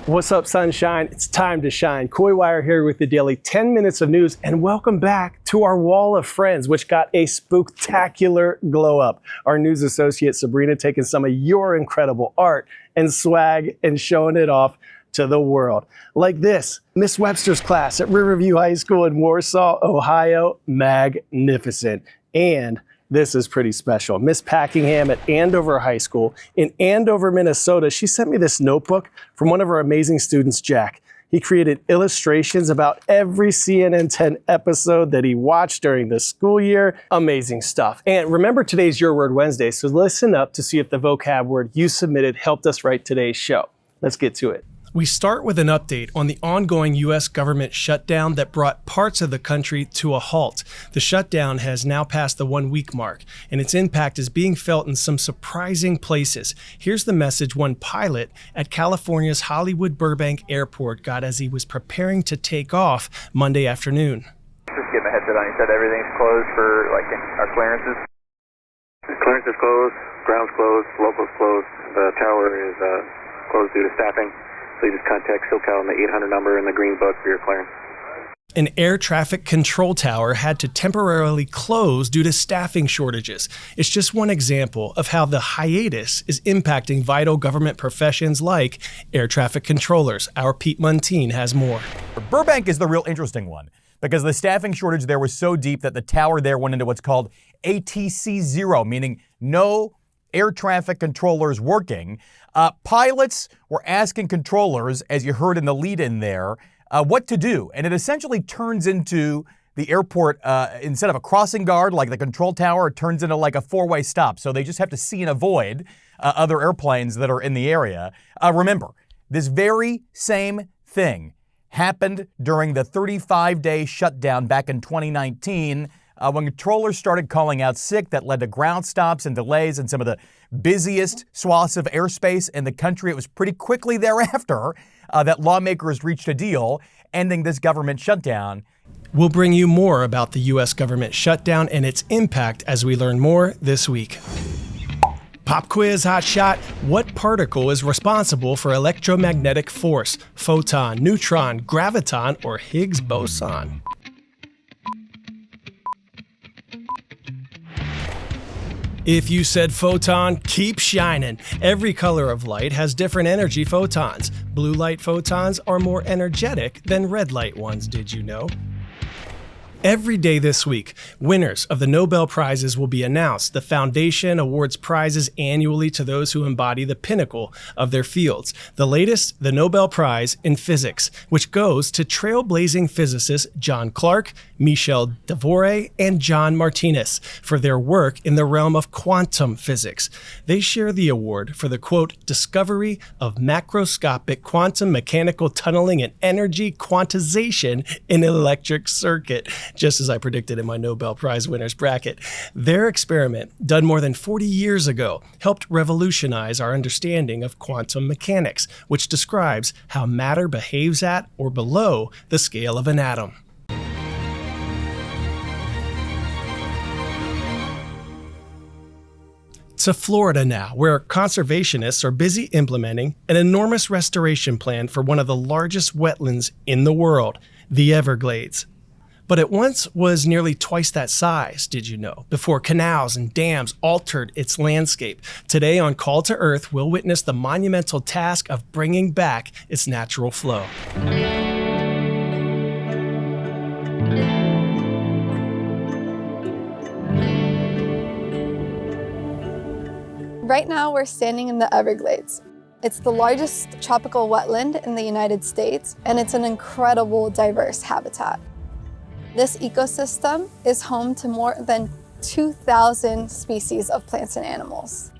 What's up, sunshine? It's time to shine. Coy Wire here with the daily 10 minutes of news, and welcome back to our wall of friends, which got a spooktacular glow up. Our news associate Sabrina taking some of your incredible art and swag and showing it off to the world. Like this, Miss Webster's class at Riverview High School in Warsaw, Ohio, magnificent. And this is pretty special. Miss Packingham at Andover High School in Andover, Minnesota, she sent me this notebook from one of her amazing students, Jack. He created illustrations about every CNN 10 episode that he watched during the school year. Amazing stuff. And remember, today's Your Word Wednesday, so listen up to see if the vocab word you submitted helped us write today's show. Let's get to it. We start with an update on the ongoing U.S. government shutdown that brought parts of the country to a halt. The shutdown has now passed the 1-week mark, and its impact is being felt in some surprising places. Here's the message one pilot at California's Hollywood Burbank Airport got as he was preparing to take off Monday afternoon. Just getting a headset on. You said everything's closed for our clearances? Clearance is closed, ground's closed, local's closed, the tower is closed due to staffing. So you just contact SoCal on the 800 number in the green book for your clearance. An air traffic control tower had to temporarily close due to staffing shortages. It's just one example of how the hiatus is impacting vital government professions like air traffic controllers. Our Pete Muntean has more. Burbank is the real interesting one because the staffing shortage there was so deep that the tower there went into what's called ATC 0, meaning no air traffic controllers working. Pilots were asking controllers, as you heard in the lead-in there, what to do. And it essentially turns into the airport, instead of a crossing guard like the control tower, it turns into like a four-way stop. So they just have to see and avoid other airplanes that are in the area. Remember, this very same thing happened during the 35-day shutdown back in 2019 when controllers started calling out sick. That led to ground stops and delays in some of the busiest swaths of airspace in the country. It was pretty quickly thereafter that lawmakers reached a deal ending this government shutdown. We'll bring you more about the U.S. government shutdown and its impact as we learn more this week. Pop quiz hot shot. What particle is responsible for electromagnetic force? Photon, neutron, graviton, or Higgs boson? If you said photon, keep shining. Every color of light has different energy photons. Blue light photons are more energetic than red light ones, did you know? Every day this week, winners of the Nobel Prizes will be announced. The foundation awards prizes annually to those who embody the pinnacle of their fields. The latest, the Nobel Prize in Physics, which goes to trailblazing physicists John Clark, Michel Devore, and John Martinez for their work in the realm of quantum physics. They share the award for the, quote, discovery of macroscopic quantum mechanical tunneling and energy quantization in an electric circuit. Just as I predicted in my Nobel Prize winners bracket. Their experiment, done more than 40 years ago, helped revolutionize our understanding of quantum mechanics, which describes how matter behaves at or below the scale of an atom. To Florida now, where conservationists are busy implementing an enormous restoration plan for one of the largest wetlands in the world, the Everglades. But it once was nearly twice that size, did you know, before canals and dams altered its landscape. Today on Call to Earth, we'll witness the monumental task of bringing back its natural flow. Right now, we're standing in the Everglades. It's the largest tropical wetland in the United States, and it's an incredible, diverse habitat. This ecosystem is home to more than 2,000 species of plants and animals.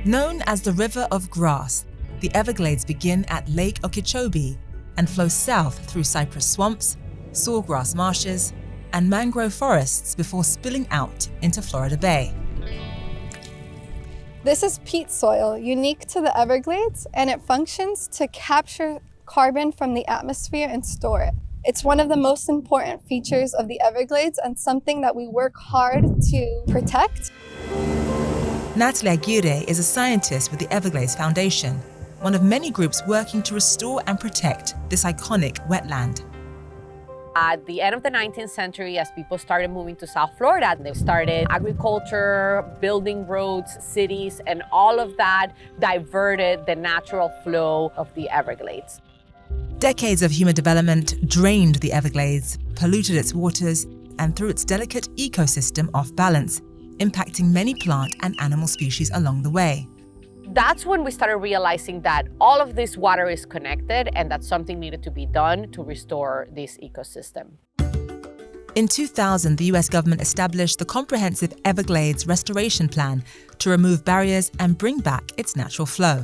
Known as the River of Grass, the Everglades begin at Lake Okeechobee and flow south through cypress swamps, sawgrass marshes, and mangrove forests before spilling out into Florida Bay. This is peat soil, unique to the Everglades, and it functions to capture carbon from the atmosphere and store it. It's one of the most important features of the Everglades and something that we work hard to protect. Natalie Aguirre is a scientist with the Everglades Foundation. one of many groups working to restore and protect this iconic wetland. At the end of the 19th century, as people started moving to South Florida, they started agriculture, building roads, cities, and all of that diverted the natural flow of the Everglades. Decades of human development drained the Everglades, polluted its waters, and threw its delicate ecosystem off balance, impacting many plant and animal species along the way. That's when we started realizing that all of this water is connected and that something needed to be done to restore this ecosystem. In 2000, the US government established the Comprehensive Everglades Restoration Plan to remove barriers and bring back its natural flow.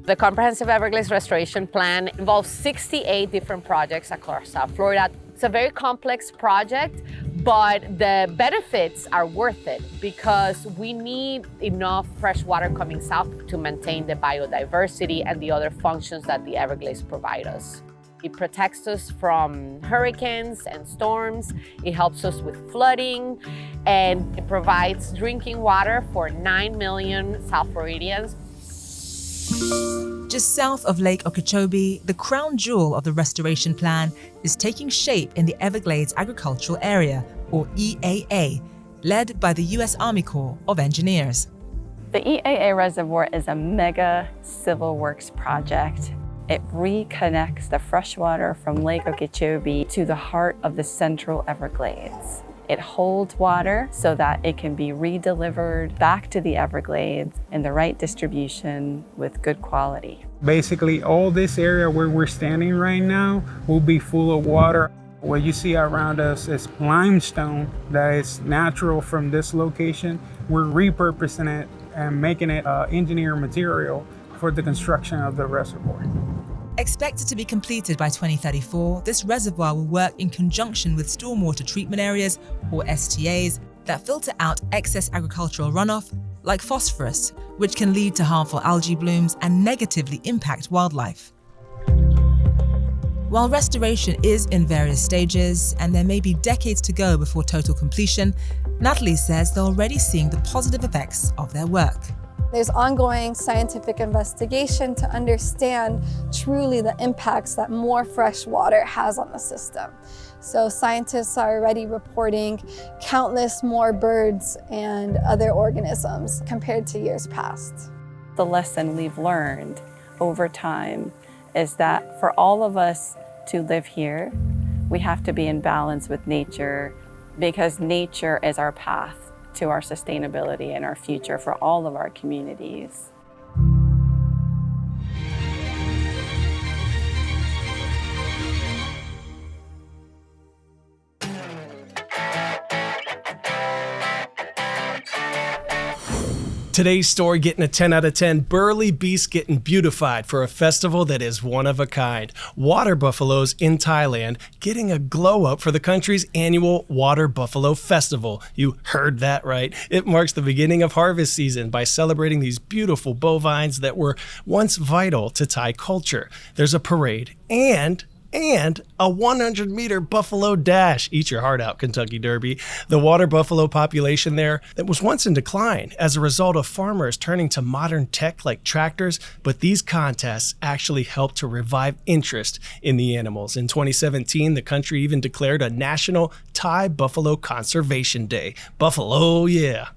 The Comprehensive Everglades Restoration Plan involves 68 different projects across South Florida. It's a very complex project, but the benefits are worth it because we need enough fresh water coming south to maintain the biodiversity and the other functions that the Everglades provide us. It protects us from hurricanes and storms, it helps us with flooding, and it provides drinking water for 9 million South Floridians. Just south of Lake Okeechobee, the crown jewel of the restoration plan is taking shape in the Everglades Agricultural Area, or EAA, led by the U.S. Army Corps of Engineers. The EAA Reservoir is a mega civil works project. It reconnects the freshwater from Lake Okeechobee to the heart of the Central Everglades. It holds water so that it can be redelivered back to the Everglades in the right distribution with good quality. Basically, all this area where we're standing right now will be full of water. What you see around us is limestone that is natural from this location. We're repurposing it and making it engineered material for the construction of the reservoir. Expected to be completed by 2034, this reservoir will work in conjunction with stormwater treatment areas, or STAs, that filter out excess agricultural runoff, like phosphorus, which can lead to harmful algae blooms and negatively impact wildlife. While restoration is in various stages, and there may be decades to go before total completion, Natalie says they're already seeing the positive effects of their work. There's ongoing scientific investigation to understand truly the impacts that more fresh water has on the system. So scientists are already reporting countless more birds and other organisms compared to years past. The lesson we've learned over time is that for all of us to live here, we have to be in balance with nature because nature is our path to our sustainability and our future for all of our communities. Today's story getting a 10 out of 10. Burly beasts getting beautified for a festival that is one of a kind. Water buffaloes in Thailand getting a glow up for the country's annual Water Buffalo Festival. You heard that right. It marks the beginning of harvest season by celebrating these beautiful bovines that were once vital to Thai culture. There's a parade and a 100-meter buffalo dash. Eat your heart out, Kentucky Derby. The water buffalo population there that was once in decline as a result of farmers turning to modern tech like tractors, but these contests actually helped to revive interest in the animals. In 2017, the country even declared a National Thai Buffalo Conservation Day. Buffalo, yeah.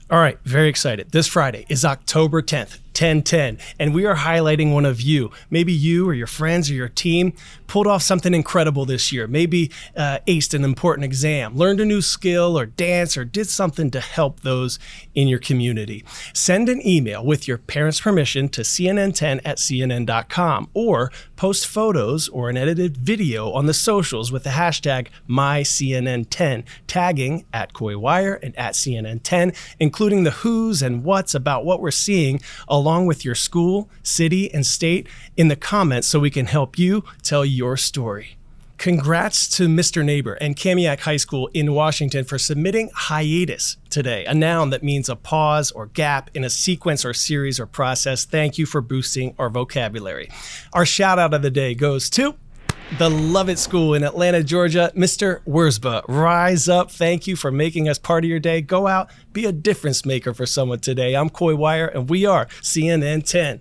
All right, very excited. This Friday is October 10th, 10/10, and we are highlighting one of you. Maybe you or your friends or your team pulled off something incredible this year. Maybe aced an important exam, learned a new skill or dance or did something to help those in your community. Send an email with your parents' permission to cnn10@cnn.com or post photos or an edited video on the socials with the hashtag MyCNN10, tagging @KoiWire and @CNN10, including the who's and what's about what we're seeing along with your school, city, and state in the comments so we can help you tell your story. Congrats to Mr. Neighbor and Kamiak High School in Washington for submitting hiatus today, a noun that means a pause or gap in a sequence or series or process. Thank you for boosting our vocabulary. Our shout out of the day goes to the Lovett School in Atlanta, Georgia. Mr. Wurzba, rise up. Thank you for making us part of your day. Go out, be a difference maker for someone today. I'm Coy Wire, and we are CNN 10.